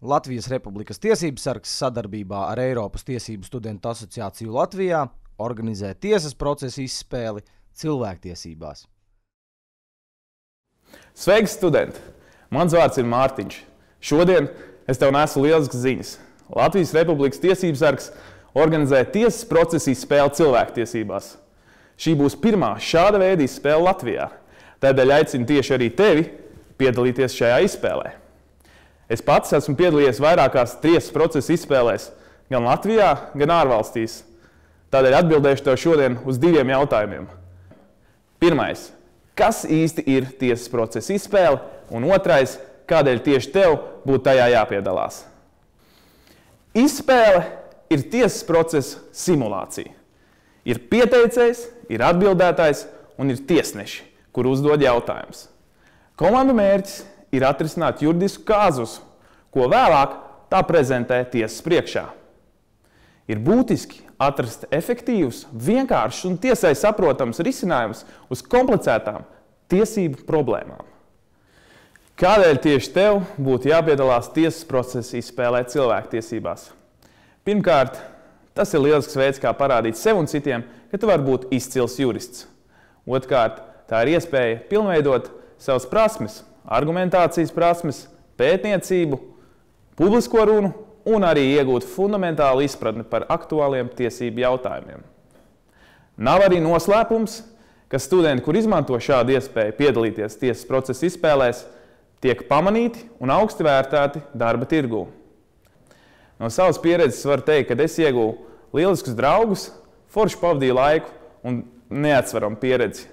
Latvijas Republikas tiesības sargs sadarbībā ar Eiropas Tiesību studentu asociāciju Latvijā organizē tiesas procesa izspēli cilvēktiesībās. Sveiks, studenti! Mans vārds ir Mārtiņš. Šodien es tev nesu lieliskas ziņas. Latvijas Republikas tiesības sargs organizē tiesas procesa izspēli cilvēktiesībās. Šī būs pirmā šāda veida izspēle Latvijā. Tādēļ aicinu tieši arī tevi piedalīties šajā izspēlē. Es pats esmu piedalījies vairākās tiesas procesa izspēlēs, gan Latvijā, gan ārvalstīs. Tādēļ atbildēšu tev šodien uz diviem jautājumiem. Pirmais, kas īsti ir tiesas procesa izspēle? Un otrais, kādēļ tieši tev būtu tajā jāpiedalās? Izspēle ir tiesas procesa simulācija. Ir pieteicējs, ir atbildētājs un ir tiesneši, kur uzdod jautājumus. Komandu mērķis ir atrisināt juridisku kāzusu, ko vēlāk tā prezentē tiesas priekšā. Ir būtiski atrast efektīvus, vienkāršus un tiesai saprotams risinājumus uz komplicētām tiesību problēmām. Kādēļ tieši tev būtu jāpiedalās tiesas procesa izspēlē cilvēktiesībās? Pirmkārt, tas ir lielisks veids, kā parādīt sev un citiem, ka tu vari būt izcils jurists. Otrkārt, tā ir iespēja pilnveidot savas prasmes, argumentācijas prasmes, pētniecību, publisko runu un arī iegūt fundamentālu izpratni par aktuāliem tiesību jautājumiem. Nav arī noslēpums, ka studenti, kur izmanto šādu iespēju piedalīties tiesas procesa izspēlēs, tiek pamanīti un augsti vērtēti darba tirgū. No savas pieredzes varu teikt, ka es ieguvu lieliskus draugus, forši pavadīju laiku un neatsveramu pieredzi.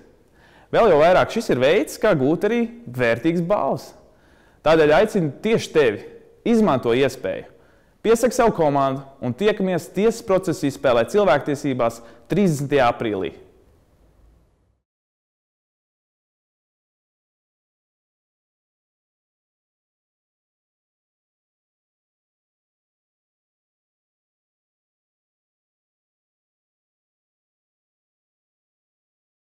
Vēl jau vairāk šis ir veids, kā gūt arī vērtīgas balvas. Tādēļ aicinu tieši tevi, izmanto iespēju, piesaki savu komandu un tiekamies tiesas procesa izspēlē cilvēktiesībās 30. aprīlī.